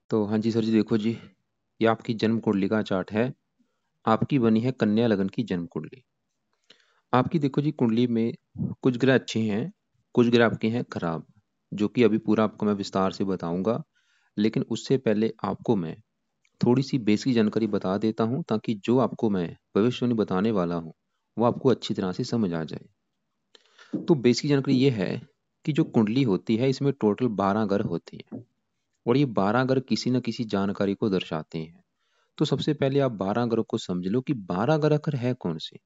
तो हाँ जी सर जी, देखो जी, ये आपकी जन्म कुंडली का चार्ट है। आपकी बनी है कन्या लगन की जन्म कुंडली। आपकी देखो जी कुंडली में कुछ ग्रह अच्छे हैं, कुछ ग्रह आपके हैं खराब, जो कि अभी पूरा आपको मैं विस्तार से बताऊंगा। लेकिन उससे पहले आपको मैं थोड़ी सी बेसिक जानकारी बता देता हूँ, ताकि जो आपको मैं भविष्यवाणी बताने वाला हूँ वो आपको अच्छी तरह से समझ आ जाए। तो बेसिक जानकारी ये है कि जो कुंडली होती है इसमें टोटल 12 ग्रह होती हैं, और ये 12 ग्रह किसी न किसी जानकारी को दर्शाते हैं। तो सबसे पहले आप 12 ग्रह को समझ लो कि 12 ग्रह आखिर है कौन से।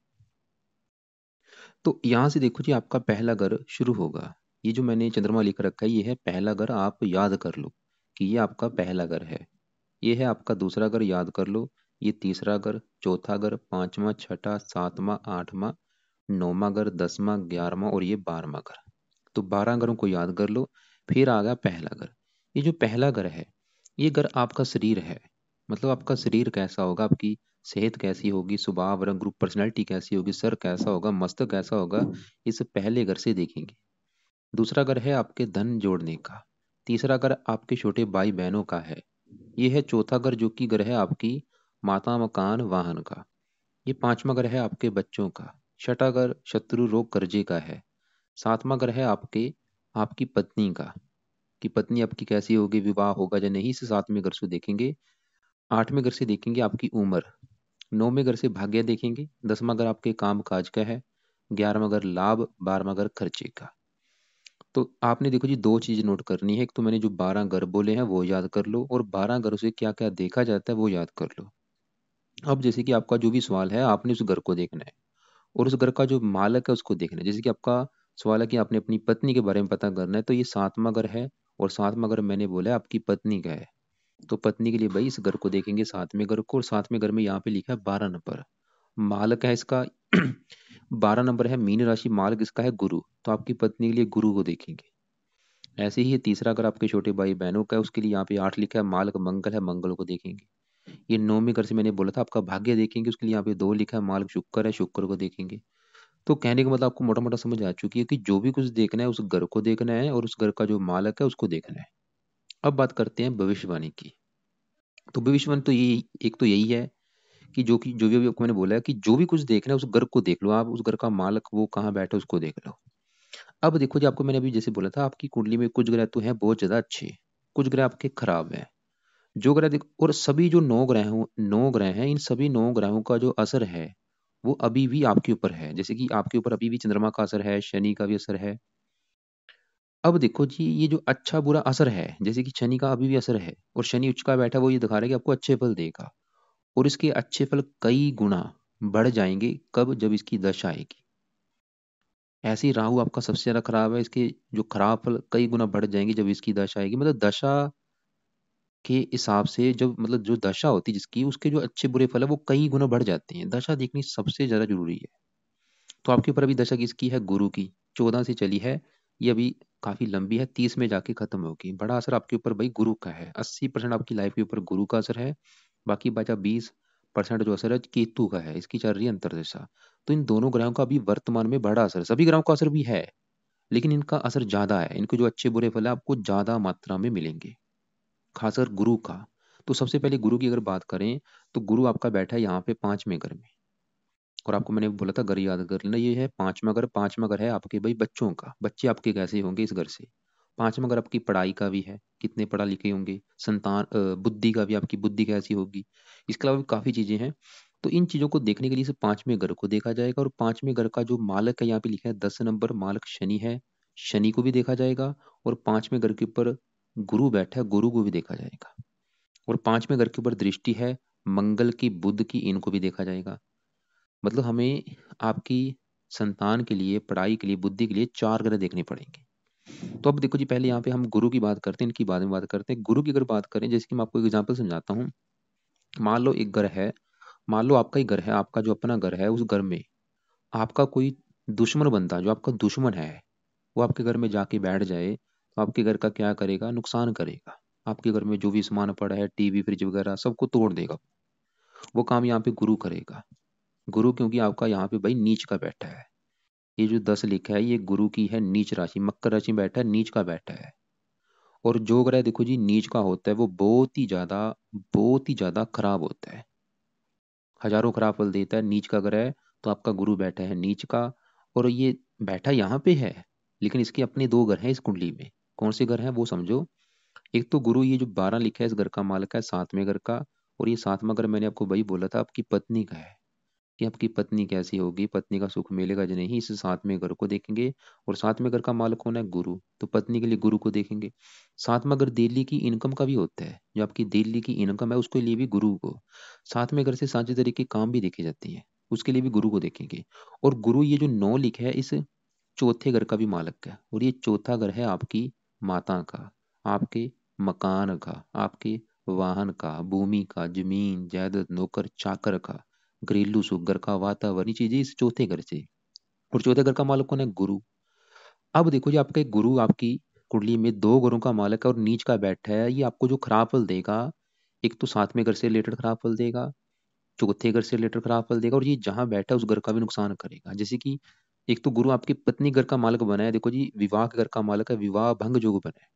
तो यहाँ से देखो जी, आपका पहला ग्रह शुरू होगा। ये जो मैंने चंद्रमा लिख रखा है ये है पहला ग्रह, आप याद कर लो कि ये आपका पहला ग्रह है। ये है आपका दूसरा ग्रह, याद कर लो। ये तीसरा ग्रह, चौथा ग्रह, पांचवा, छठा, सातवां, आठवां, नौवां ग्रह, 10वां, 11वां और ये 12वां ग्रह। तो 12 ग्रहों को याद कर लो। फिर आ गया पहला ग्रह। ये जो पहला ग्रह है, ये ग्रह आपका शरीर है। मतलब आपका शरीर कैसा होगा, आपकी सेहत कैसी होगी, स्वभाव, रंग, ग्रुप, पर्सनैलिटी कैसी होगी, सर कैसा होगा, मस्तक कैसा होगा, इस पहले घर से देखेंगे। दूसरा घर है आपके धन जोड़ने का। तीसरा घर आपके छोटे भाई बहनों का है। ये है चौथा घर, जो कि घर है आपकी माता, मकान, वाहन का। ये पांचवा घर है आपके बच्चों का। छठा घर शत्रु, रोग, कर्जे का है। सातवां घर है आपकी पत्नी का, कि पत्नी आपकी कैसी होगी, विवाह होगा या नहीं, इसे सातवें घर से देखेंगे। आठवें घर से देखेंगे आपकी उम्र। नौवें घर से भाग्य देखेंगे। 10वां घर आपके काम काज का है। 11वां घर लाभ, 12वां घर खर्चे का। तो आपने देखो जी दो चीज नोट करनी है। एक तो मैंने जो 12 घर बोले हैं वो याद कर लो, और 12 घरों से क्या क्या देखा जाता है वो याद कर लो। अब जैसे कि आपका जो भी सवाल है, आपने उस घर को देखना है, और उस घर का जो मालक है उसको देखना है। जैसे कि आपका सवाल है कि आपने अपनी पत्नी के बारे में पता करना है, तो ये सातवां घर है, और सातवां घर मैंने बोला है आपकी पत्नी का है। तो पत्नी के लिए भाई इस घर को देखेंगे, सातवें घर को। और सातवें घर में यहाँ पे लिखा है 12 नंबर, मालक है इसका 12 नंबर है मीन राशि, मालक इसका है गुरु। तो आपकी पत्नी के लिए गुरु को देखेंगे। ऐसे ही ये तीसरा घर आपके छोटे भाई बहनों का है, उसके लिए यहाँ पे 8 लिखा है, मालक मंगल है, मंगल को देखेंगे। ये नौवीं घर से मैंने बोला था आपका भाग्य देखेंगे, उसके लिए यहाँ पे 2 लिखा है, मालक शुक्र है, शुक्र को देखेंगे। तो कहने का मतलब आपको मोटा मोटा समझ आ चुकी है कि जो भी कुछ देखना है उस घर को देखना है, और उस घर का जो मालक है उसको देखना है। अब बात करते हैं भविष्यवाणी की। तो भविष्यवाणी तो यही, एक तो यही है कि जो भी अभी आपको मैंने बोला है कि जो भी कुछ देखना है उस घर को देख लो, आप उस घर का मालक वो कहाँ बैठा है उसको देख लो। अब देखो जी, आपको मैंने अभी जैसे बोला था आपकी कुंडली में कुछ ग्रह तो हैं बहुत ज्यादा अच्छे, कुछ ग्रह आपके खराब हैं। जो ग्रह देखो, और सभी जो 9 ग्रह हैं, इन सभी 9 ग्रहों का जो असर है वो अभी भी आपके ऊपर है। जैसे कि आपके ऊपर अभी भी चंद्रमा का असर है, शनि का भी असर है। अब देखो जी, ये जो अच्छा बुरा असर है, जैसे कि शनि का अभी भी असर है, और शनि उच्च का बैठा, वो ये दिखा रहा है कि आपको अच्छे फल देगा। और इसके अच्छे फल कई गुना बढ़ जाएंगे कब, जब इसकी दशा आएगी। ऐसे ही राहु आपका सबसे ज्यादा खराब है, इसके जो खराब फल कई गुना बढ़ जाएंगे जब इसकी दशा आएगी। मतलब दशा के हिसाब से, जब मतलब जो दशा होती है जिसकी, उसके जो अच्छे बुरे फल है वो कई गुना बढ़ जाते हैं। दशा देखनी सबसे ज्यादा जरूरी है। तो आपके ऊपर अभी दशा किसकी है, गुरु की। 14 से चली है, ये अभी काफी लंबी है, 30 में जाके खत्म होगी। बड़ा असर आपके ऊपर भाई गुरु का है, 80% आपकी लाइफ के ऊपर गुरु का असर है। बाकी बचा 20% जो असर है केतु का है, इसकी चल रही है अंतर्दशा। तो इन दोनों ग्रहों का अभी वर्तमान में बड़ा असर, सभी ग्रहों का असर भी है, लेकिन इनका असर ज्यादा है। इनको जो अच्छे बुरे फल है आपको ज्यादा मात्रा में मिलेंगे, खासकर गुरु का। तो सबसे पहले गुरु की अगर बात करें, तो गुरु आपका बैठा है यहाँ पे 5वें घर में। और आपको मैंने बोला था घर याद कर लेना, ये है 5वां घर। 5वां घर है आपके भाई बच्चों का, बच्चे आपके कैसे होंगे इस घर से। 5वां घर आपकी पढ़ाई का भी है, कितने पढ़ा लिखे होंगे, संतान, बुद्धि का भी, आपकी बुद्धि कैसी होगी। इसके अलावा भी काफी चीजें हैं। तो इन चीजों को देखने के लिए सिर्फ 5वें घर को देखा जाएगा। और 5वें घर का जो मालक है यहाँ पे लिखा है 10 नंबर, मालक शनि है, शनि को भी देखा जाएगा। और 5वें घर के ऊपर गुरु बैठा है, गुरु को भी देखा जाएगा। और 5वें घर के ऊपर दृष्टि है मंगल की, बुध की, इनको भी देखा जाएगा। मतलब हमें आपकी संतान के लिए, पढ़ाई के लिए, बुद्धि के लिए 4 ग्रह देखने पड़ेंगे। तो अब देखो जी, पहले यहाँ पे हम गुरु की बात करते हैं, इनकी बाद में बात करते हैं। गुरु की अगर बात करें, जैसे कि मैं आपको एक एग्जाम्पल समझाता हूँ। मान लो एक घर है, मान लो आपका ही घर है, आपका जो अपना घर है, उस घर में आपका कोई दुश्मन बंदा, जो आपका दुश्मन है, वो आपके घर में जाके बैठ जाए, तो आपके घर का क्या करेगा, नुकसान करेगा। आपके घर में जो भी सामान पड़ा है, टीवी, फ्रिज वगैरह, सबको तोड़ देगा। वो काम यहाँ पे गुरु करेगा। गुरु क्योंकि आपका यहाँ पे भाई नीच का बैठा है। ये जो 10 लिखा है ये गुरु की है नीच राशि, मकर राशि में बैठा है, नीच का बैठा है। और जो ग्रह देखो जी नीच का होता है वो बहुत ही ज्यादा खराब होता है, हजारों खराब फल देता है नीच का ग्रह। तो आपका गुरु बैठा है नीच का, और ये बैठा यहाँ पे है, लेकिन इसके अपने दो घर हैं इस कुंडली में। कौन से घर हैं वो समझो। एक तो गुरु ये जो 12 लिखा है इस घर का मालिक है, सातवें घर का। और ये सातवां घर मैंने आपको वही बोला था आपकी पत्नी का है, कि आपकी पत्नी कैसी होगी, पत्नी का सुख मिलेगा या नहीं, इस सातवें घर को देखेंगे। और सातवें घर का मालिक कौन है, गुरु, तो पत्नी के लिए गुरु को देखेंगे। सातवां घर दिल्ली की इनकम का भी होता है, जो आपकी दिल्ली की इनकम है उसके लिए भी गुरु को। सातवें घर से साझे तरीके काम भी देखे जाते हैं, उसके लिए भी गुरु को देखेंगे। और गुरु ये जो 9 लिखा है इस चौथे घर का भी मालिक है, और ये चौथा घर है आपकी माता का, आपके मकान का, आपके वाहन का, भूमि का, जमीन जायदाद, नौकर चाकर का, घरेलू सुख, घर का वातावरण, ये चीजें इस चौथे घर से। और चौथे घर का मालिक कौन है, गुरु। अब देखो जी आपका एक गुरु आपकी कुंडली में दो घरों का मालिक है और नीच का बैठा है, ये आपको जो खराब फल देगा, एक तो सातवें घर से रिलेटेड खराब फल देगा, चौथे घर से रिलेटेड खराब फल देगा, और ये जहां बैठा है उस घर का भी नुकसान करेगा। जैसे कि एक तो गुरु आपकी पत्नी घर का मालिक बना है, देखो जी विवाह के घर का मालिक है, विवाह भंग योग बना है।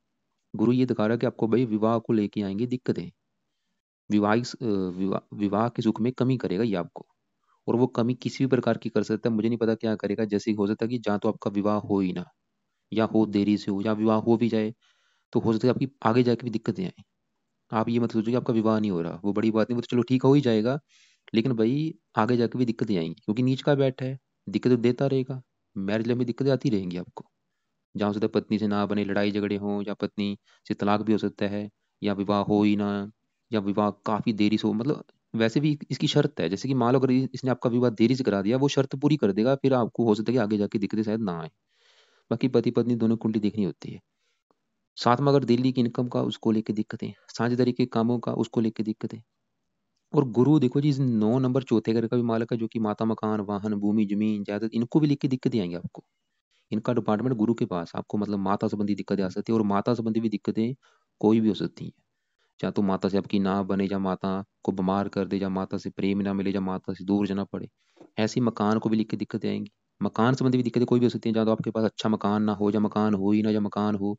गुरु ये दिखा रहा है कि आपको भाई विवाह को लेके आएंगे दिक्कतें, विवाह के सुख में कमी करेगा ये आपको। और वो कमी किसी भी प्रकार की कर सकता है, मुझे नहीं पता क्या करेगा। जैसे हो सकता है कि जहाँ तो आपका विवाह हो ही ना, या हो देरी से हो, या विवाह हो भी जाए तो हो सकता है आपकी आगे जाके भी दिक्कतें आए। आप ये मत सोचो कि आपका विवाह नहीं हो रहा, वो बड़ी बात नहीं, वो तो चलो ठीक हो ही जाएगा, लेकिन भाई आगे जाके भी दिक्कतें आएंगी, क्योंकि नीच का बैठा है, दिक्कत तो देता रहेगा। मैरिज लाइफ में दिक्कतें आती रहेंगी आपको, जहाँ हो सकता है पत्नी से ना बने, लड़ाई झगड़े हों, या पत्नी से तलाक भी हो सकता है, या विवाह हो ही ना, या विवाह काफी देरी से हो। मतलब वैसे भी इसकी शर्त है, जैसे कि मान लो अगर इसने आपका विवाह देरी से करा दिया, वो शर्त पूरी कर देगा, फिर आपको हो सकता है कि आगे जाके दिक्कतें शायद ना आए। बाकी पति पत्नी दोनों कुंडली देखनी होती है। साथ में अगर दिल्ली की इनकम का उसको लेके दिक्कतें, साझेदारी के कामों का उसको लेके दिक्कतें। और गुरु देखो जी इस 9 नंबर चौथे घर का भी मालिक है, जो कि माता, मकान, वाहन, भूमि, जमीन जायदाद, इनको भी लेके दिक्कतें आएंगी आपको। इनका डिपार्टमेंट गुरु के पास, आपको मतलब माता संबंधी दिक्कतें आ सकती है, और माता संबंधी भी दिक्कतें कोई भी हो सकती हैं। चाहे तो माता से आपकी ना बने, या माता को बीमार कर दे, या माता से प्रेम ना मिले, या माता से दूर जाना पड़े, ऐसी मकान को भी लिख के दिक्कतें आएंगी। मकान संबंधी भी दिक्कतें कोई भी हो सकती हैं, जहाँ तो आपके पास अच्छा मकान ना हो, या मकान हो ही ना, या मकान हो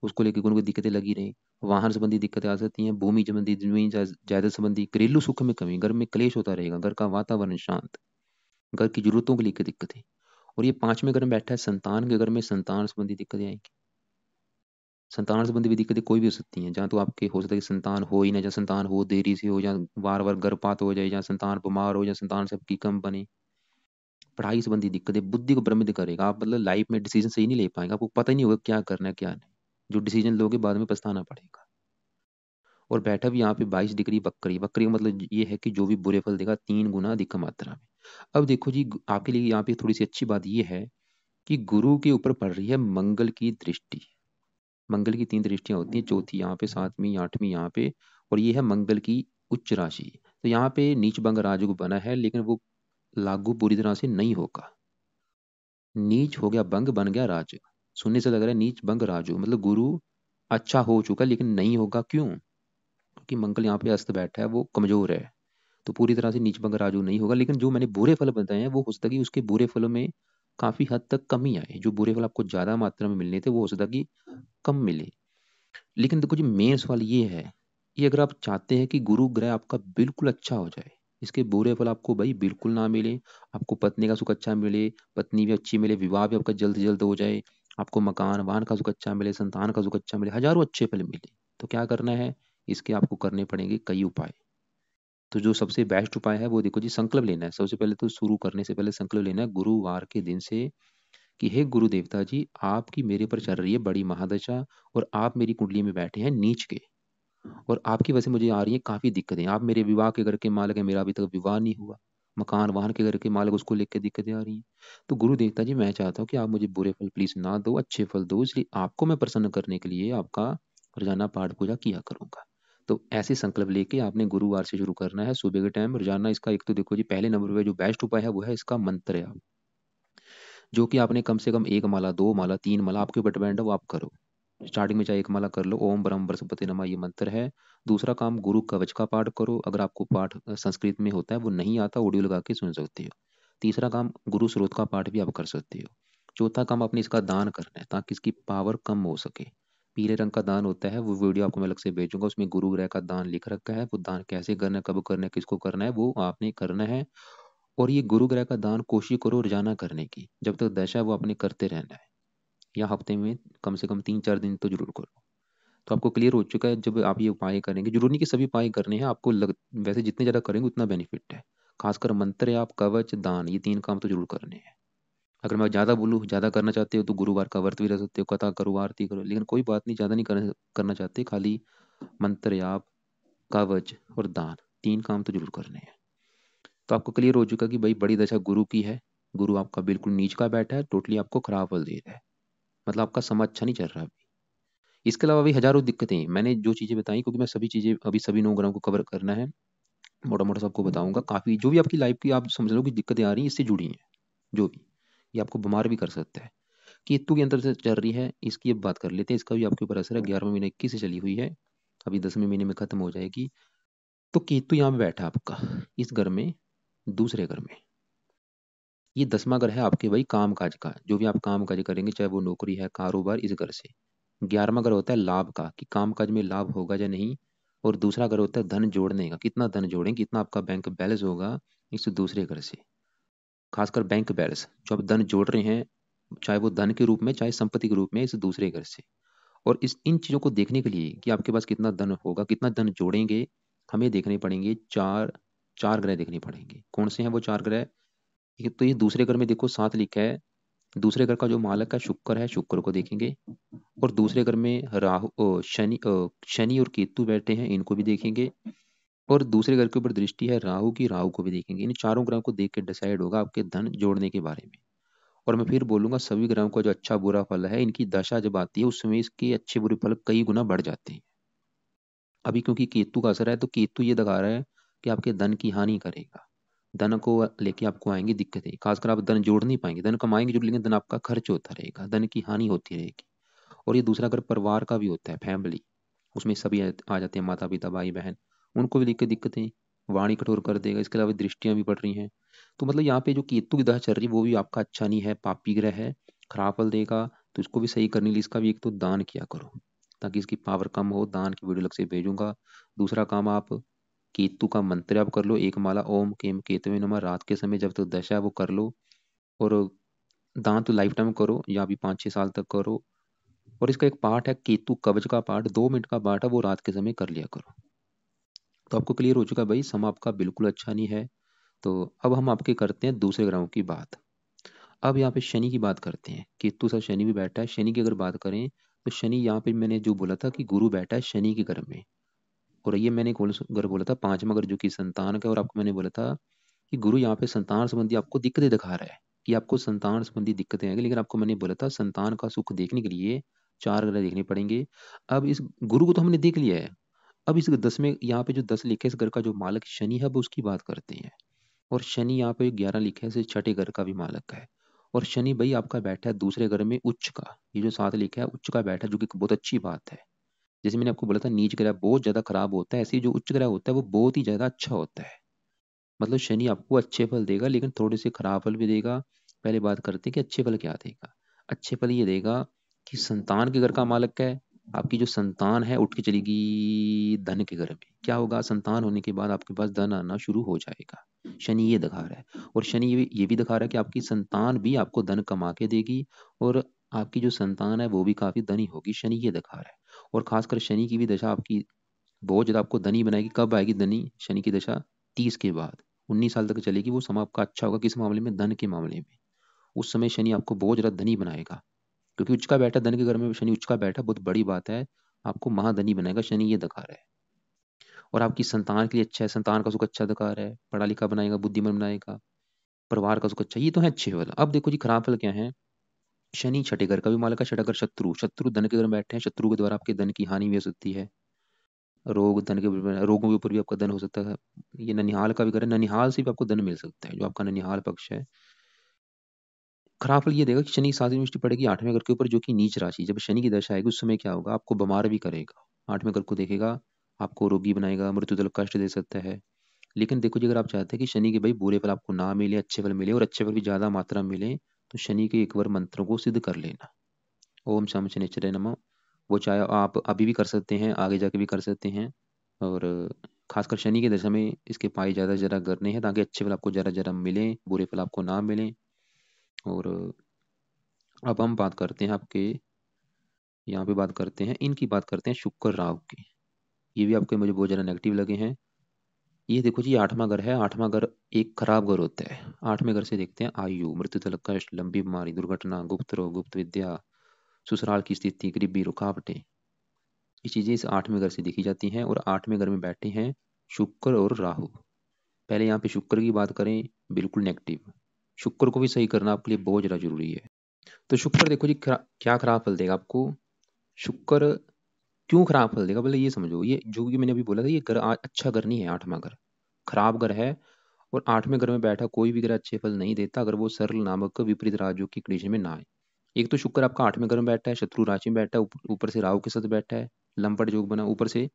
उसको लेकर उनको दिक्कतें लगी रही। वाहन संबंधी दिक्कतें आ सकती हैं, भूमि संबंधी, जमीन जायदाद संबंधी, घरेलू सुख में कमी, घर में क्लेश होता रहेगा, घर का वातावरण शांत, घर की जरूरतों को लेकर दिक्कतें। और ये पांचवें घर में बैठा है संतान के घर में, संतान संबंधी दिक्कतें आएंगी। संतान संबंधी भी दिक्कतें कोई भी हो सकती हैं, जहाँ तो आपके हो सकता है कि संतान हो ही ना, या संतान हो देरी से हो, या बार बार गर्भपात हो जाए, या संतान बीमार हो, या संतान से आपकी कम बने। पढ़ाई संबंधी दिक्कतें बुद्धि को भ्रमित करेगा, आप मतलब लाइफ में डिसीजन सही नहीं ले पाएंगे, आपको पता ही नहीं होगा क्या करना है क्या नहीं, जो डिसीजन लोगे बाद में पछताना पड़ेगा। और बैठा भी यहाँ पे 22 डिग्री बकरी, बकरी का मतलब ये है कि जो भी बुरे फल देगा 3 गुना अधिक मात्रा में। अब देखो जी आपके लिए यहाँ पे थोड़ी सी अच्छी बात ये है कि गुरु के ऊपर पड़ रही है मंगल की दृष्टि। मंगल की 3 दृष्टियां होती हैं, चौथी यहाँ पे, सातवीं, आठवीं यहाँ पे, और ये है मंगल की उच्च राशि। तो यहाँ पे नीच भंग राजयोग बना है, लेकिन वो लागू पूरी तरह से नहीं होगा। नीच हो गया भंग, बन गया राज। सुनने से लग रहा है नीच भंग राजयोग मतलब गुरु अच्छा हो चुका, लेकिन नहीं होगा, क्यों? क्योंकि मंगल यहाँ पे अस्त बैठा है, वो कमजोर है। तो पूरी तरह से नीच भंग राजयोग नहीं होगा, लेकिन जो मैंने बुरे फल बताए हैं वो हो सकता है कि उसके बुरे फलों में काफी हद तक कमी आए। जो बुरे फल आपको ज्यादा मात्रा में मिलने थे वो हो सकता है कि कम मिले। लेकिन देखो जी मेन सवाल ये है, कि अगर आप चाहते हैं कि गुरु ग्रह आपका बिल्कुल अच्छा हो जाए, इसके बुरे फल आपको भाई बिल्कुल ना मिले, आपको पत्नी का सुख अच्छा मिले, पत्नी भी अच्छी मिले, विवाह भी आपका जल्द से जल्द हो जाए, आपको मकान वाहन का सुख अच्छा मिले, संतान का सुख अच्छा मिले, हजारों अच्छे फल मिले, तो क्या करना है, इसके आपको करने पड़ेंगे कई उपाय। तो जो सबसे बेस्ट उपाय है वो देखो जी, संकल्प लेना है। सबसे पहले तो शुरू करने से पहले संकल्प लेना है गुरुवार के दिन से, कि हे गुरु देवता जी, आपकी मेरे पर चल रही है बड़ी महादशा, और आप मेरी कुंडली में बैठे हैं नीच के, और आपकी वजह से मुझे आ रही है काफी दिक्कतें। आप मेरे विवाह के घर के मालिक है, मेरा अभी तक विवाह नहीं हुआ, मकान वाहन के घर के मालिक, उसको लेकर दिक्कतें आ रही हैं। तो गुरु देवता जी मैं चाहता हूँ कि आप मुझे बुरे फल प्लीज ना दो, अच्छे फल दो, इसलिए आपको मैं प्रसन्न करने के लिए आपका रोजाना पाठ पूजा किया करूंगा। तो ऐसे संकल्प लेके आपने गुरुवार से शुरू करना है, सुबह के टाइम रोजाना। इसका एक तो देखो जी पहले नंबर पे जो बेस्ट उपाय है वो है इसका मंत्र है, जो कि आपने कम से कम 1 माला, 2 माला, 3 माला, आपके ऊपर डिपेंड है, वो आप करो। स्टार्टिंग में चाहे 1 माला कर लो, ओम ब्रह्म बृहस्पति नमः ये मंत्र है। दूसरा काम, गुरु कवच का पाठ करो, अगर आपको पाठ संस्कृत में होता है, वो नहीं आता ऑडियो लगा के सुन सकते हो। तीसरा काम, गुरु स्रोत का पाठ भी आप कर सकते हो। चौथा काम, आपने इसका दान करना है ताकि इसकी पावर कम हो सके। पीले रंग का दान होता है, वो वीडियो आपको मैं अलग से भेजूंगा, उसमें गुरु ग्रह का दान लिख रखा है। वो दान कैसे करना है, कब करना है, किसको करना है, वो आपने करना है। और ये गुरु ग्रह का दान कोशिश करो रोजाना करने की, जब तक दशा है वो आपने करते रहना है, या हफ्ते में कम से कम 3-4 दिन तो जरूर करो। तो आपको क्लियर हो चुका है, जब आप ये उपाय करेंगे, जरूरी नहीं कि सभी उपाय करने हैं आपको वैसे जितने ज्यादा करेंगे उतना बेनिफिट है। खासकर मंत्र, आप कवच, दान, ये 3 काम तो जरूर करने हैं। अगर मैं ज्यादा बोलूँ, ज्यादा करना चाहते हो तो गुरुवार का व्रत भी रह सकते हो, कथा करो, आरती करो, लेकिन कोई बात नहीं, ज्यादा नहीं करना चाहते, खाली मंत्र, जाप, कवच और दान, 3 काम तो जरूर करने हैं। तो आपको क्लियर हो चुका कि भाई बड़ी दशा गुरु की है, गुरु आपका बिल्कुल नीच का बैठा है, टोटली आपको खराब फल दे रहा है, मतलब आपका समय अच्छा नहीं चल रहा अभी। इसके अलावा भी हजारों दिक्कतें हैं, मैंने जो चीजें बताई, क्योंकि मैं सभी चीजें अभी सभी 9 ग्राम को कवर करना है, मोटा मोटा सबको बताऊंगा। काफी जो भी आपकी लाइफ की आप समझ लो कि दिक्कतें आ रही हैं, इससे जुड़ी हैं जो भी, ये आपको बीमार भी कर सकता है। केतु के अंदर से चल रही है, इसकी अब बात कर लेते हैं। इसका भी आपके ऊपर असर है, 11वें महीने 21 से चली हुई है, अभी 10वें महीने में खत्म हो जाएगी। तो केतु यहाँ पे बैठा आपका इस घर में, दूसरे घर में। ये 10वां घर है आपके भाई काम काज का, जो भी आप काम काज करेंगे, चाहे वो नौकरी है, कारोबार, इस घर से। 11वां घर होता है लाभ का, कि काम काज में लाभ होगा या नहीं। और दूसरा घर होता है धन जोड़ने का, कितना धन जोड़ेंगे, कितना आपका बैंक बैलेंस होगा इस दूसरे घर से। खासकर बैंक बैलेंस जो आप धन जोड़ रहे हैं, चाहे वो धन के रूप में, चाहे संपत्ति के रूप में, इस दूसरे घर से। और इस इन चीजों को देखने के लिए कि आपके पास कितना धन होगा, कितना धन जोड़ेंगे, हमें देखने पड़ेंगे चार चार ग्रह देखने पड़ेंगे। कौन से हैं वो 4 ग्रह? तो ये दूसरे घर में देखो 7 लिखा है, दूसरे घर का जो मालक है शुक्र है, शुक्र को देखेंगे। और दूसरे घर में शनि और केतु बैठे हैं, इनको भी देखेंगे। और दूसरे घर के ऊपर दृष्टि है राहु की, राहु को भी देखेंगे। इन चारों ग्रहों को देख के डिसाइड होगा आपके धन जोड़ने के बारे में। और मैं फिर बोलूंगा, सभी ग्रहों का जो अच्छा बुरा फल है, इनकी दशा जब आती है उस समय इसके अच्छे बुरे फल कई गुना बढ़ जाते हैं। अभी क्योंकि केतु का असर है, तो केतु ये दिखा रहा है कि आपके धन की हानि करेगा, धन को लेके आपको आएंगी दिक्कतें। खासकर आप धन जोड़ नहीं पाएंगे, धन कमाएंगे जो, लेकिन धन आपका खर्च होता रहेगा, धन की हानि होती रहेगी। और ये दूसरा अगर परिवार का भी होता है, फैमिली, उसमें सभी आ जाते हैं, माता पिता, भाई बहन, उनको भी दिक्कतें, वाणी कठोर कर देगा। इसके अलावा दृष्टियां भी पड़ रही हैं। तो मतलब यहाँ पे जो केतु की दशा चल रही है, वो भी आपका अच्छा नहीं है, पापी ग्रह है, खराब फल देगा। तो इसको भी सही करने के लिए इसका भी एक तो दान किया करो, ताकि इसकी पावर कम हो। दान की वीडियो अलग से भेजूंगा। दूसरा काम, आप केतु का मंत्र आप कर लो, 1 माला ओम केम केतवे नमः, रात के समय जब तक दशा है वो कर लो। और दान तो लाइफ टाइम करो, या भी 5-6 साल तक करो। और इसका एक पार्ट है केतु कवच का पार्ट, 2 मिनट का पार्ट है, वो रात के समय कर लिया करो। तो आपको क्लियर हो चुका भाई, समय आपका बिल्कुल अच्छा नहीं है। तो अब हम आपके करते हैं दूसरे ग्रहों की बात। अब यहाँ पे शनि की बात करते हैं, केतु सा शनि भी बैठा है। शनि की अगर बात करें, तो शनि यहाँ पे मैंने जो बोला था कि गुरु बैठा है शनि के घर में। और ये मैंने कौन सा घर बोला था? 5वां घर, जो कि संतान का। और आपको मैंने बोला था कि गुरु यहाँ पे संतान संबंधी आपको दिक्कतें दिखा रहा है, कि आपको संतान संबंधी दिक्कतें आएंगी। लेकिन आपको मैंने बोला था संतान का सुख देखने के लिए 4 ग्रह देखने पड़ेंगे। अब इस गुरु को तो हमने देख लिया है, अब इस 10 में यहाँ पे जो 10 लिखे, इस घर का जो मालक शनि है, अब उसकी बात करते हैं। और शनि यहाँ पे 11 लिखे है, इसे छठे घर का भी मालक है। और शनि भाई आपका बैठा है दूसरे घर में उच्च का, ये जो 7 लिखा है उच्च का बैठा है, जो कि बहुत अच्छी बात है। जैसे मैंने आपको बोला था नीच ग्रह बहुत ज्यादा खराब होता है, ऐसे ही जो उच्च ग्रह होता है वो बहुत ही ज्यादा अच्छा होता है। मतलब शनि आपको अच्छे फल देगा, लेकिन थोड़े से खराब फल भी देगा। पहले बात करते हैं कि अच्छे फल क्या देगा। अच्छे फल ये देगा कि संतान के घर का मालक है, आपकी जो संतान है उठ के चलेगी धन के घर में। क्या होगा? संतान होने के बाद आपके पास धन आना शुरू हो जाएगा, शनि ये दिखा रहा है। और शनि ये भी दिखा रहा है कि आपकी संतान भी आपको धन कमा के देगी, और आपकी जो संतान है वो भी काफी धनी होगी, शनि ये दिखा रहा है। और खासकर शनि की भी दशा आपकी बहुत ज्यादा आपको धनी बनाएगी। कब आएगी धनी शनि की दशा? 30 के बाद, 19 साल तक चलेगी। वो समय आपका अच्छा होगा, किस मामले में? धन के मामले में। उस समय शनि आपको बहुत ज्यादा धनी बनाएगा, क्योंकि उच्च का बैठा धन के घर में, शनि उच्च का बैठा, बहुत बड़ी बात है। आपको महाधनी बनाएगा, शनि ये दिखा रहा है। और आपकी संतान के लिए अच्छा है, संतान का सुख अच्छा दिखा रहा है, पढ़ा लिखा बनाएगा, बुद्धिमान बनाएगा, परिवार का सुख अच्छा। ये तो है अच्छे फल। अब देखो जी खराब फल क्या है। शनि छठे घर का भी मालक है, छठा घर शत्रु, शत्रु धन के घर में बैठे हैं, शत्रु के द्वारा आपके धन की हानि भी हो सकती है। रोग, धन के रोगों के ऊपर भी आपका धन हो सकता है। ये ननिहाल का भी घर है, ननिहाल से भी आपको धन मिल सकता है, जो आपका ननिहाल पक्ष है। खराब फल ये देगा कि शनि की 7वीं दृष्टि पड़ेगी 8वें घर के ऊपर, जो कि नीच राशि। जब शनि की दशा आएगी उस समय क्या होगा? आपको बीमार भी करेगा, 8वें घर को देखेगा, आपको रोगी बनाएगा, मृत्यु तक कष्ट दे सकता है। लेकिन देखो जी, अगर आप चाहते हैं कि शनि के भाई बुरे फल आपको ना मिले, अच्छे फल मिले, और अच्छे फल भी ज्यादा मात्रा में मिले, तो शनि के एक बार मंत्रों को सिद्ध कर लेना। ओम शम शनिश्चराय नमः, वो चाहे आप अभी भी कर सकते हैं, आगे जाके भी कर सकते हैं। और खासकर शनि की दशा में इसके पाए ज़्यादा से ज़्यादा करने हैं, ताकि अच्छे फल आपको ज़रा ज़रा मिलें, बुरे फल आपको ना मिलें। और अब हम बात करते हैं आपके, यहाँ पे बात करते हैं, इनकी बात करते हैं शुक्र राहु की। ये भी आपके मुझे बहुत ज़्यादा नेगेटिव लगे हैं। ये देखो जी, 8वां घर है। 8वां घर एक खराब घर होता है। 8वें घर से देखते हैं आयु, मृत्यु तलक कष्ट, लंबी बीमारी, दुर्घटना, गुप्त रोग, गुप्त विद्या, ससुराल की स्थिति, गरीबी, रुकावटें। ये चीजें इस 8वें घर से देखी जाती हैं। और 8वें घर में बैठे हैं शुक्र और राहु। पहले यहाँ पे शुक्र की बात करें, बिल्कुल नेगेटिव। शुक्र को भी सही करना आपके लिए बहुत ज्यादा जरूरी है। तो शुक्र देखो जी, क्या खराब फल देगा आपको। शुक्र क्यों खराब फल देगा, पहले ये समझो। ये जो कि मैंने अभी बोला था, ये घर अच्छा घर नहीं है। 8वां घर खराब घर है। और 8वें घर में बैठा कोई भी ग्रह अच्छे फल नहीं देता, अगर वो सरल नामक विपरीत राजयोग की कंडीशन में ना आए। एक तो शुक्र आपका 8वें घर में बैठा है, शत्रु राशि में बैठा है, ऊपर से राहु के साथ बैठा है, लंपट योग बना, ऊपर से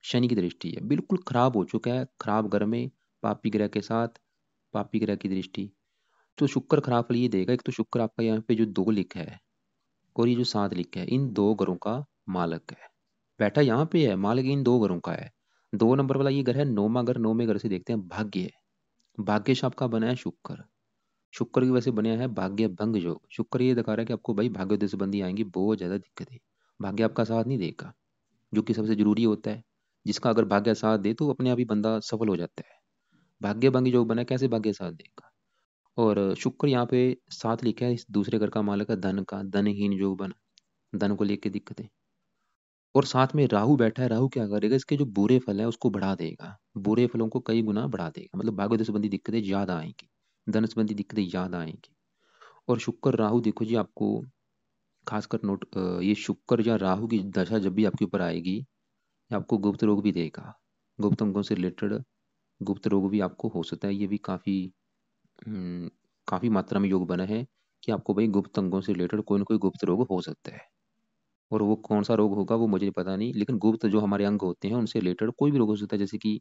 शनि की दृष्टि है, बिल्कुल खराब हो चुका है। खराब घर में पापी ग्रह के साथ पापी ग्रह की दृष्टि। तो शुक्र खराब फल ये देगा। एक तो शुक्र आपका यहाँ पे जो 2 लिखा है और ये जो 7 लिखा है, इन 2 घरों का मालक है। बैठा यहाँ पे है, मालक इन 2 घरों का है। 2 नंबर वाला ये घर है 9वां घर। 9वें घर से देखते हैं भाग्य है। भाग्यश आपका बना है शुक्र। शुक्र की वजह से बनया है भाग्य भंग योग। शुक्र ये दिखा रहा है कि आपको भाई भाग्य दशबंदी आएंगी, बहुत ज्यादा दिक्कत है। भाग्य आपका साथ नहीं देगा, जो कि सबसे जरूरी होता है। जिसका अगर भाग्य साथ दे तो अपने आप ही बंदा सफल हो जाता है। भाग्य भंग योग बना है, कैसे भाग्य साथ देगा। और शुक्र यहाँ पे साथ लिखा है, इस दूसरे घर का मालक है धन का। धनहीन योग बना, धन को लेके दिक्कतें। और साथ में राहु बैठा है। राहु क्या करेगा, इसके जो बुरे फल है उसको बढ़ा देगा। बुरे फलों को कई गुना बढ़ा देगा, मतलब भाग्य संबंधी दिक्कतें ज्यादा आएंगी, धन संबंधी दिक्कतें ज्यादा आएंगी। और शुक्र राहु देखो जी, आपको खासकर नोट, ये शुक्र या राहु की दशा जब भी आपके ऊपर आएगी, ये आपको गुप्त रोग भी देगा। गुप्त अंगों से रिलेटेड गुप्त रोग भी आपको हो सकता है। ये भी हम्म, काफी मात्रा में योग बना है कि आपको भाई गुप्त अंगों से रिलेटेड कोई ना कोई गुप्त रोग हो सकता है। और वो कौन सा रोग होगा वो मुझे पता नहीं, लेकिन गुप्त जो हमारे अंग होते हैं उनसे रिलेटेड कोई भी रोग हो सकता है। जैसे कि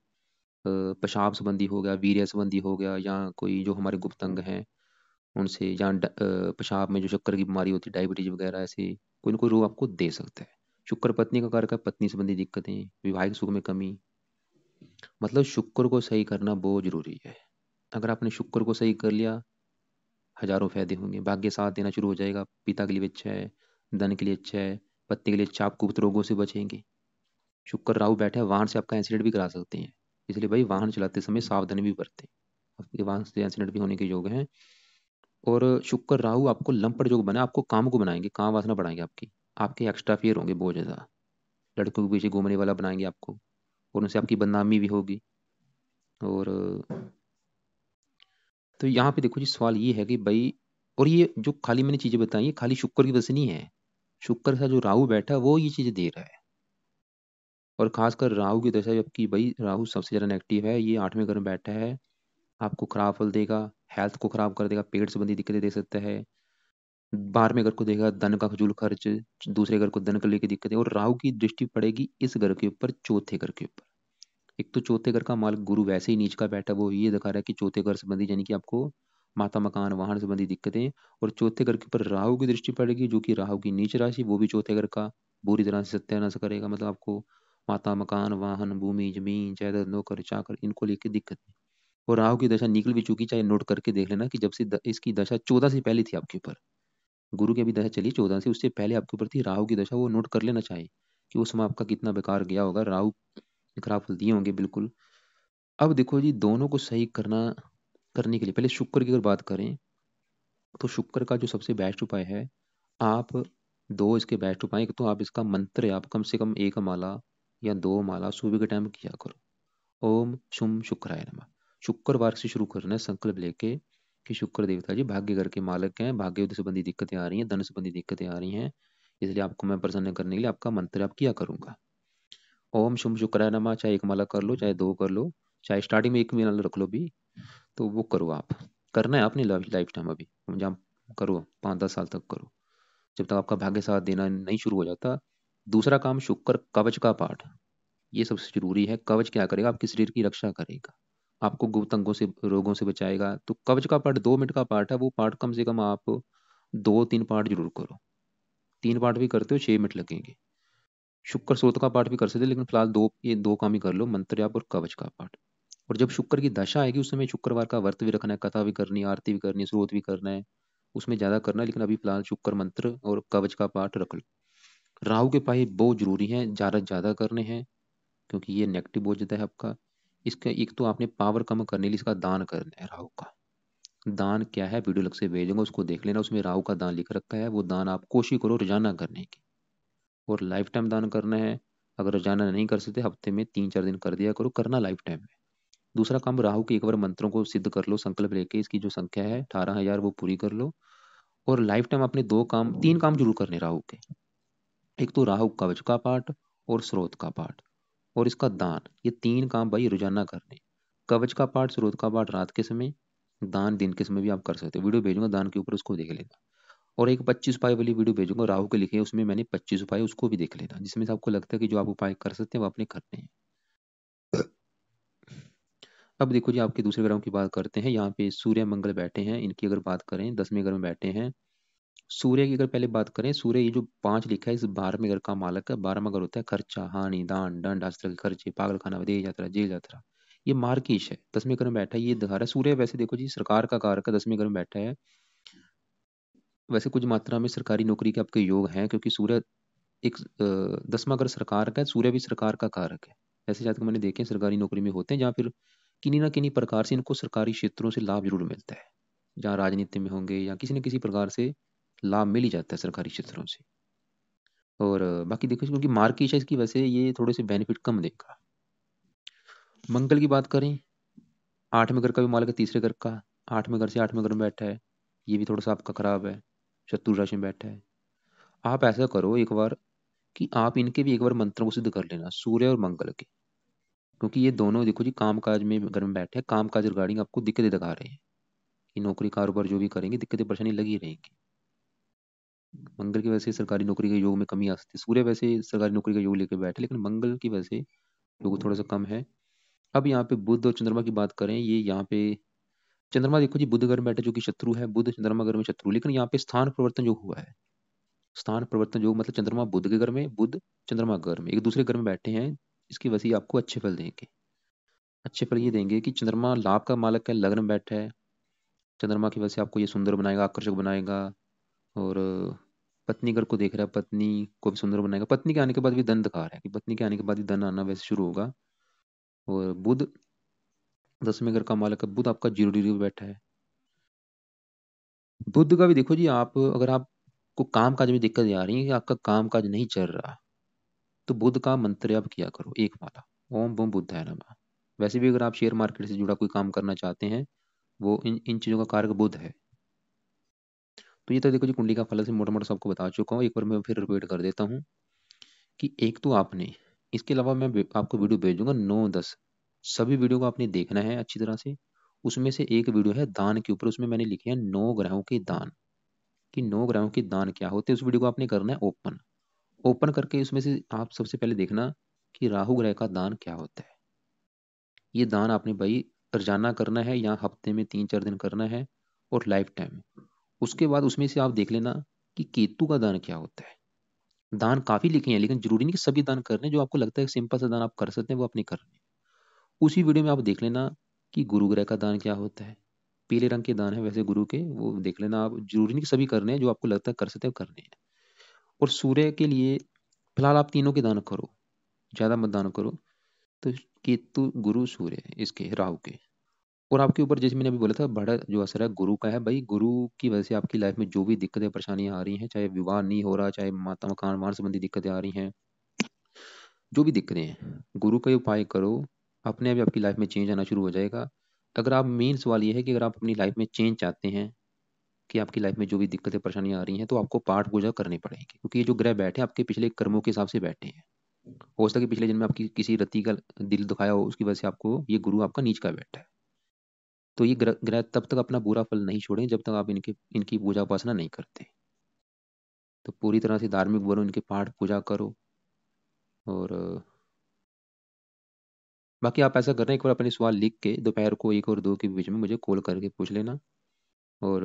पेशाब संबंधी हो गया, वीर्य संबंधी हो गया, या कोई जो हमारे गुप्त अंग हैं उनसे, या पेशाब में जो शक्कर की बीमारी होती है, डायबिटीज वगैरह, ऐसे कोई ना कोई रोग आपको दे सकता है। शुक्र पत्नी का कारक है, पत्नी संबंधी दिक्कतें, वैवाहिक सुख में कमी। मतलब शुक्र को सही करना बहुत जरूरी है। अगर आपने शुक्र को सही कर लिया, हजारों फायदे होंगे। भाग्य साथ देना शुरू हो जाएगा, पिता के लिए भी अच्छा है, धन के लिए अच्छा है, पत्नी के लिए अच्छा। आप गुप्त रोगों से बचेंगे। शुक्र राहु बैठे हैं, वाहन से आपका एक्सीडेंट भी करा सकते हैं। इसलिए भाई वाहन चलाते समय सावधानी भी बरतें, आपके वाहन से एक्सीडेंट भी होने के योग हैं। और शुक्र राहु आपको लंपट योग बना, आपको काम को बनाएंगे, काम वासना बढ़ाएंगे आपकी। आपके एक्स्ट्रा फेयर होंगे बहुत ज्यादा, लड़कों के पीछे घूमने वाला बनाएंगे आपको, और उनसे आपकी बदनामी भी होगी। और तो यहाँ पे देखो जी, सवाल ये है कि भाई, और ये जो खाली मैंने चीजें बताई है खाली शुक्र की वजह से नहीं है। शुक्र का जो राहु बैठा है वो ये चीजें दे रहा है। और खासकर राहु की दशा, जबकि भाई राहु सबसे ज्यादा नेगेटिव है, ये 8वें घर में बैठा है, आपको खराब फल देगा। हेल्थ को खराब कर देगा, पेट संबंधी दिक्कतें दे सकता है। 12वें घर को देगा धन का फजूल खर्च, दूसरे घर को धन को लेकर दिक्कतें। और राहु की दृष्टि पड़ेगी इस घर के ऊपर, चौथे घर के ऊपर। एक तो चौथे घर का मालिक गुरु वैसे ही नीच का बैठा, वो ये दिखा रहा है कि चौथे घर संबंधी, यानी कि आपको माता मकान वाहन संबंधी दिक्कतें। और चौथे घर के ऊपर राहु की दृष्टि पड़ेगी, जो कि राहु की नीच राशि, वो भी चौथे घर का बुरी तरह से सत्यानाश करेगा। मतलब आपको माता मकान वाहन भूमि जमीन जायदाद नौकर चाकर इनको लेके दिक्कत है। और राहु की दशा निकल भी चुकी, चाहे नोट करके देख लेना कि जब से इसकी दशा 14 से पहले थी आपके ऊपर। गुरु की अभी दशा चली 14 से, उससे पहले आपके ऊपर थी राहु की दशा। वो नोट कर लेना चाहे कि उस समय आपका कितना बेकार गया होगा। राहु खराब फल दिए होंगे बिल्कुल। अब देखो जी, दोनों को सही करने के लिए पहले शुक्र की अगर बात करें, तो शुक्र का जो सबसे बेस्ट उपाय है, आप दो इसके बेस्ट उपाय। एक तो आप इसका मंत्र, आप कम से कम एक माला या 2 माला सुबह के टाइम किया करो। ओम शुम शुक्राय नमः। शुक्रवार से शुरू करना है संकल्प लेके कि शुक्र देवता जी भाग्य घर के मालक हैं, भाग्य संबंधी दिक्कतें आ रही हैं, धन संबंधी दिक्कतें आ रही हैं, इसलिए आपको मैं प्रसन्न करने के लिए आपका मंत्र आप किया करूंगा। ओम शुम शुक्राय नमः, चाहे एक माला कर लो, चाहे 2 कर लो, चाहे स्टार्टिंग में एक माला रख लो भी, तो वो करो। आप करना है अपनी लाइफ टाइम, अभी जहाँ करो 5-10 साल तक करो, जब तक आपका भाग्य साथ देना नहीं शुरू हो जाता। दूसरा काम, शुक्र कवच का पाठ, ये सबसे जरूरी है। कवच क्या करेगा, आपके शरीर की रक्षा करेगा, आपको गुप्त अंगों से रोगों से बचाएगा। तो कवच का पाठ 2 मिनट का पाठ है, वो पाठ कम से कम आप 2-3 पाठ जरूर करो। 3 पाठ भी करते हो 6 मिनट लगेंगे। शुक्र स्रोत का पाठ भी कर सकते हो, लेकिन फिलहाल ये दो काम ही कर लो, मंत्र जाप और कवच का पाठ। और जब शुक्र की दशा आएगी उस समय शुक्रवार का व्रत भी रखना है, कथा भी करनी है, आरती भी करनी है, स्रोत भी करना है, उसमें ज्यादा करना है। लेकिन अभी फिलहाल शुक्र मंत्र और कवच का पाठ रख लो। राहु के पाए बहुत जरूरी है, ज्यादा ज्यादा करने हैं, क्योंकि ये नेगेटिव बहुत ज्यादा है आपका। इसका एक तो आपने पावर कम करने के लिए इसका दान करना है। राहु का दान क्या है, वीडियो अलग से भेजूंगा, उसको देख लेना, उसमें राहु का दान लिख रखा है। वो दान आप कोशिश करो रोजाना करने की, और लाइफ टाइम दान करना है। अगर रोजाना नहीं कर सकते, हफ्ते में 3-4 दिन कर दिया करो, करना लाइफ टाइम में। दूसरा काम, राहु के एक बार मंत्रों को सिद्ध कर लो, संकल्प लेके इसकी जो संख्या है 18,000 वो पूरी कर लो। और लाइफ टाइम अपने 3 काम जरूर करने राहु के। एक तो राहु कवच का पाठ और स्रोत का पाठ और इसका दान, ये 3 काम भाई रोजाना करने। कवच का पाठ, स्रोत का पाठ रात के समय, दान दिन के समय भी आप कर सकते हो। वीडियो भेजूंगा दान के ऊपर, उसको देख लेना। और एक 25 उपाय वाली वीडियो भेजूंगा, राहु के लिखे हैं उसमें मैंने 25 उपाय, उसको भी देख लेना, जिसमें से आपको लगता है कि जो आप उपाय कर सकते हैं वो आपने करने हैं। अब देखो जी, आपके दूसरे ग्रहों की बात करते हैं। यहाँ पे सूर्य मंगल बैठे हैं, इनकी अगर बात करें 10वें घर में बैठे हैं। सूर्य की अगर पहले बात करें, सूर्य ये जो 5 लिखा है इस 12वें घर का मालक है। 12वां घर होता है खर्चा, हानि, दान, दंड, अस्त्र के खर्चे, पागल खाना, विदेश यात्रा, जेल यात्रा। ये मार्किश है, 10वें घर में बैठा है, ये दिखा रहा है। सूर्य वैसे देखो जी सरकार का कारक है, 10वें घर में बैठा है। वैसे कुछ मात्रा में सरकारी नौकरी के आपके योग हैं, क्योंकि सूर्य एक 10वां घर सरकार का है, सूर्य भी सरकार का कारक है। ऐसे जातक मैंने देखे हैं सरकारी नौकरी में होते हैं, जहाँ फिर किन्हीं ना किन्हीं प्रकार से इनको सरकारी क्षेत्रों से लाभ जरूर मिलता है। जहाँ राजनीति में होंगे या किसी न किसी प्रकार से लाभ मिल ही जाता है सरकारी क्षेत्रों से। और बाकी देखो, क्योंकि मार्क की इसकी वजह से ये थोड़े से बेनिफिट कम देगा। मंगल की बात करें, 8वें घर का भी मालक है, तीसरे घर का। 8वें घर से 8वें घर में बैठा है, ये भी थोड़ा सा आपका खराब है, शत्रु राशि में बैठा है। आप ऐसा करो एक बार कि आप इनके भी एक बार मंत्रों को सिद्ध कर लेना, सूर्य और मंगल के। क्योंकि ये दोनों देखो जी काम काज में घर में बैठे हैं, काम काज रिगार्डिंग आपको दिक्कतें दिखा रहे हैं कि नौकरी कारोबार जो भी करेंगे दिक्कतें परेशानी लगी रहेंगी। मंगल की वजह से सरकारी नौकरी के योग में कमी आ सकती है। सूर्य वैसे सरकारी नौकरी का योग लेकर बैठे, लेकिन मंगल की वजह से योग थोड़ा सा कम है। अब यहाँ पे बुध और चंद्रमा की बात करें, ये यहाँ पे चंद्रमा देखो जी बुध घर में बैठे जो कि शत्रु है, बुध चंद्रमा घर में शत्रु, लेकिन यहाँ पे स्थान परिवर्तन जो हुआ है, स्थान परिवर्तन योग मतलब चंद्रमा बुध के घर में, बुध चंद्रमा घर में एक दूसरे घर में बैठे हैं। इसकी वजह से आपको अच्छे फल देंगे। अच्छे फल ये देंगे कि चंद्रमा लाभ का मालक है, लग्न में बैठा है। चंद्रमा की वजह से आपको ये सुंदर बनाएगा, आकर्षक बनाएगा। और पत्नी घर को देख रहा है, पत्नी को भी सुंदर बनाएगा। पत्नी के आने के बाद भी धन दिखा रहा है कि पत्नी के आने के बाद भी धन आना वैसे शुरू होगा। और बुध 10वें घर का मालक है, बुध आपका 0 डिग्री पे बैठा है। बुध का भी देखो जी, आप अगर आपको काम काज में दिक्कत आ रही है कि आपका काम काज नहीं चल रहा, तो बुध का मंत्र आप किया करो, एक माला, ओम बम बुद्धाय नमः। वैसे भी अगर आप शेयर मार्केट से जुड़ा कोई काम करना चाहते हैं, वो इन इन चीजों का कारक बुध है। तो ये तो देखो जी कुंडली का फल से मोटा मोटा सबको बता चुका हूँ, एक बार मैं फिर रिपीट कर देता हूँ कि एक तो आपने, इसके अलावा मैं आपको वीडियो भेजूंगा 9-10, सभी वीडियो को आपने देखना है अच्छी तरह से। उसमें से एक वीडियो है दान के ऊपर, उसमें मैंने लिखे हैं 9 ग्रहों के दान, कि 9 ग्रहों के दान क्या होते हैं। उस वीडियो को आपने करना है ओपन, ओपन करके उसमें से आप सबसे पहले देखना कि राहु ग्रह का दान क्या होता है। ये दान आपने भाई रोजाना करना है या हफ्ते में 3-4 दिन करना है, और लाइफ टाइम। उसके बाद उसमें से आप देख लेना कि केतु का दान क्या होता है। दान काफी लिखे हैं, लेकिन जरूरी नहीं कि सभी दान करने, जो आपको लगता है सिंपल सा दान आप कर सकते हैं वो अपने करने। उसी वीडियो में आप देख लेना कि गुरु ग्रह का दान क्या होता है। पीले रंग के दान है वैसे गुरु के, वो देख लेना आप। जरूरी नहीं कि सभी करने हैं, जो आपको लगता है कर सकते हैं वो करने हैं। और सूर्य के लिए फिलहाल आप तीनों के दान करो, ज्यादा मत दान करो। तो केतु गुरु सूर्य इसके राहु के, और आपके ऊपर जैसे मैंने अभी बोला था बड़ा जो असर है गुरु का है भाई। गुरु की वजह से आपकी लाइफ में जो भी दिक्कतें परेशानियां आ रही हैं, चाहे विवाह नहीं हो रहा, चाहे माता मकान वाहन संबंधी दिक्कतें आ रही हैं, जो भी दिक्कतें हैं, गुरु का ही उपाय करो, अपने आप ही आपकी लाइफ में चेंज आना शुरू हो जाएगा। अगर आप, मेन सवाल ये है कि अगर आप अपनी लाइफ में चेंज चाहते हैं, कि आपकी लाइफ में जो भी दिक्कतें परेशानियां आ रही हैं, तो आपको पाठ पूजा करनी पड़ेगी, क्योंकि ये जो ग्रह बैठे हैं आपके पिछले कर्मों के हिसाब से बैठे हैं। हो सकता है कि पिछले जन्म में आपकी किसी रति का दिल दुखाया हो, उसकी वजह से आपको ये गुरु आपका नीच का बैठा है। तो ये ग्रह ग्रह तब तक अपना बुरा फल नहीं छोड़ें जब तक आप इनकी इनकी पूजा उपासना नहीं करते। तो पूरी तरह से धार्मिक बनो, इनके पाठ पूजा करो। और बाकी आप ऐसा कर रहे हैं, एक बार अपने सवाल लिख के दोपहर को 1 और 2 के बीच में मुझे कॉल करके पूछ लेना। और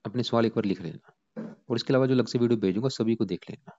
अपने सवाल एक बार लिख लेना, और इसके अलावा जो अलग से वीडियो भेजूंगा सभी को देख लेना।